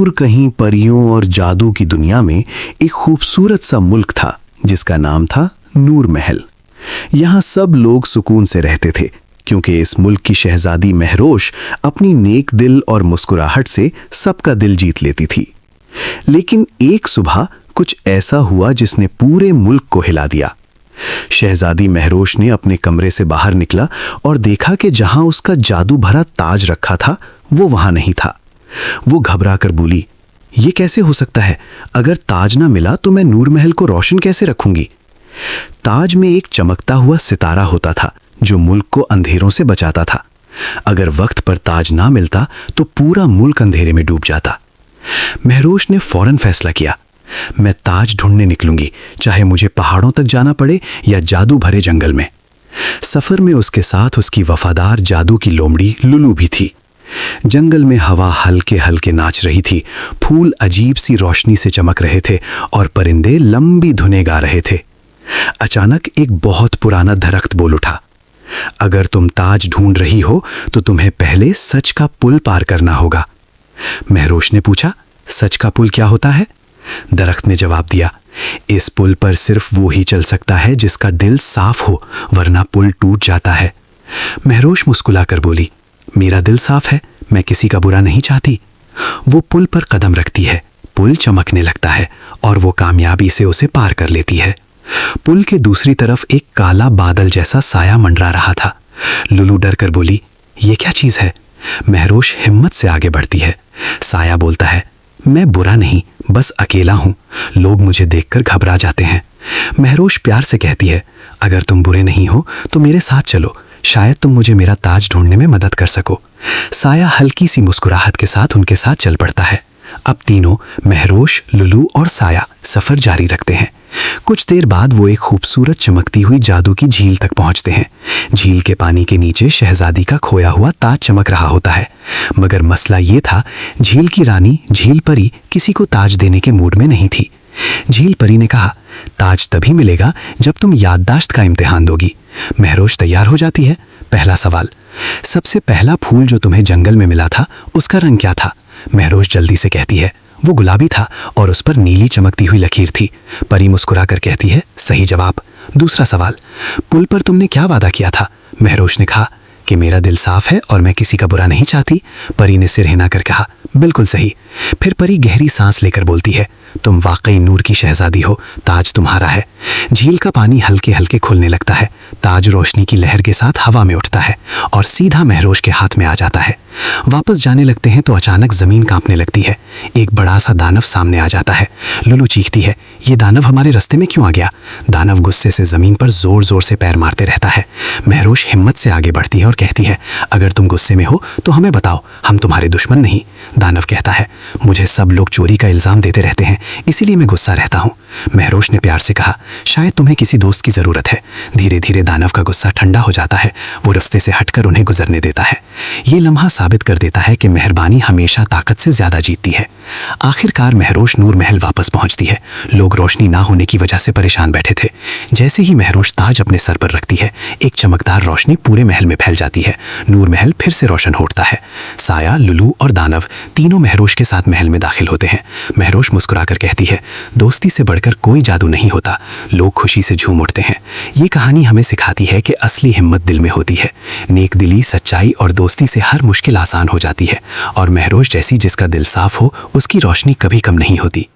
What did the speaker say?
दूर कहीं परियों और जादू की दुनिया में एक खूबसूरत सा मुल्क था जिसका नाम था नूर महल। यहाँ सब लोग सुकून से रहते थे क्योंकि इस मुल्क की शहजादी महरोश अपनी नेक दिल और मुस्कुराहट से सबका दिल जीत लेती थी। लेकिन एक सुबह कुछ ऐसा हुआ जिसने पूरे मुल्क को हिला दिया। शहजादी महरोश ने अपने कमरे से बाहर निकला और देखा कि जहां उसका जादू भरा ताज रखा था वो वहां नहीं था। वो घबरा कर बोली, ये कैसे हो सकता है? अगर ताज ना मिला तो मैं नूर महल को रोशन कैसे रखूंगी? ताज में एक चमकता हुआ सितारा होता था जो मुल्क को अंधेरों से बचाता था। अगर वक्त पर ताज ना मिलता तो पूरा मुल्क अंधेरे में डूब जाता। महरोश ने फौरन फैसला किया, मैं ताज ढूंढने निकलूंगी, चाहे मुझे पहाड़ों तक जाना पड़े या जादू भरे जंगल में। सफर में उसके साथ उसकी वफादार जादू की लोमड़ी लुलू भी थी। जंगल में हवा हल्के हल्के नाच रही थी, फूल अजीब सी रोशनी से चमक रहे थे और परिंदे लंबी धुनें गा रहे थे। अचानक एक बहुत पुराना दरख्त बोल उठा, अगर तुम ताज ढूंढ रही हो तो तुम्हें पहले सच का पुल पार करना होगा। महरोश ने पूछा, सच का पुल क्या होता है? दरख्त ने जवाब दिया, इस पुल पर सिर्फ वो ही चल सकता है जिसका दिल साफ हो, वरना पुल टूट जाता है। महरोश मुस्कुराकर बोली, मेरा दिल साफ है, मैं किसी का बुरा नहीं चाहती। वो पुल पर कदम रखती है, पुल चमकने लगता है और वो कामयाबी से उसे पार कर लेती है। पुल के दूसरी तरफ एक काला बादल जैसा साया मंडरा रहा था। लुलू डर कर बोली, ये क्या चीज है? महरोश हिम्मत से आगे बढ़ती है। साया बोलता है, मैं बुरा नहीं, बस अकेला हूं, लोग मुझे देखकर घबरा जाते हैं। महरोश प्यार से कहती है, अगर तुम बुरे नहीं हो तो मेरे साथ चलो, शायद तुम मुझे मेरा ताज ढूंढने में मदद कर सको। साया हल्की सी मुस्कुराहट के साथ उनके साथ चल पड़ता है। अब तीनों, महरोश, लुलू और साया, सफर जारी रखते हैं। कुछ देर बाद वो एक खूबसूरत चमकती हुई जादू की झील तक पहुंचते हैं। झील के पानी के नीचे शहजादी का खोया हुआ ताज चमक रहा होता है, मगर मसला ये था, झील की रानी झील परी किसी को ताज देने के मूड में नहीं थी। झील परी ने कहा, ताज तभी मिलेगा जब तुम याददाश्त का इम्तिहान दोगी। महरोश तैयार हो जाती है। पहला सवाल, सबसे पहला फूल जो तुम्हें जंगल में मिला था उसका रंग क्या था? महरोश जल्दी से कहती है, वो गुलाबी था और उस पर नीली चमकती हुई लकीर थी। परी मुस्कुराकर कहती है, सही जवाब। दूसरा सवाल, पुल पर तुमने क्या वादा किया था? महरोश ने कहा कि मेरा दिल साफ है और मैं किसी का बुरा नहीं चाहती। परी ने सिर हिलाकर कहा, बिल्कुल सही। फिर परी गहरी सांस लेकर बोलती है, तुम वाकई नूर की शहजादी हो, ताज तुम्हारा है। झील का पानी हल्के हल्के खुलने लगता है। ताज रोशनी की लहर के साथ हवा में उठता है और सीधा महरोश के हाथ में आ जाता है। वापस जाने लगते हैं तो अचानक जमीन कांपने लगती है। एक बड़ा सा दानव सामने आ जाता है। लुलू चीखती है, ये दानव हमारे रास्ते में क्यों आ गया? दानव गुस्से से जमीन पर जोर जोर से पैर मारते रहता है। महरोश हिम्मत से आगे बढ़ती है और कहती है, अगर तुम गुस्से में हो तो हमें बताओ, हम तुम्हारे दुश्मन नहीं। दानव कहता है, मुझे सब लोग चोरी का इल्जाम देते रहते हैं, इसीलिए मैं गुस्सा रहता हूँ। महरोश ने प्यार से कहा, शायद तुम्हें किसी दोस्त की जरूरत है। धीरे धीरे दानव का गुस्सा ठंडा हो जाता है। वो रास्ते से हटकर उन्हें गुजरने देता है। ये लम्हा साबित कर देता है कि मेहरबानी हमेशा ताकत से ज्यादा जीतती है। आखिरकार महरोश नूर महल वापस पहुंचती है। लोग रोशनी ना होने की वजह से परेशान बैठे थे। जैसे ही महरोश ताज अपने सर पर रखती है, एक चमकदार रोशनी पूरे महल में फैल जाती है। नूर महल फिर से रोशन होता है। साया, लुलू और दानव तीनों महरोश के साथ महल में दाखिल होते हैं। महरोश मुस्कुराकर कहती है, दोस्ती से बढ़कर कोई जादू नहीं होता। लोग खुशी से झूम उठते हैं। ये कहानी हमें सिखाती है कि असली हिम्मत दिल में होती है। नेक दिली, सच्चाई और दोस्ती से हर मुश्किल आसान हो जाती है और महरोश जैसी जिसका दिल साफ हो, उसकी रोशनी कभी कम नहीं होती।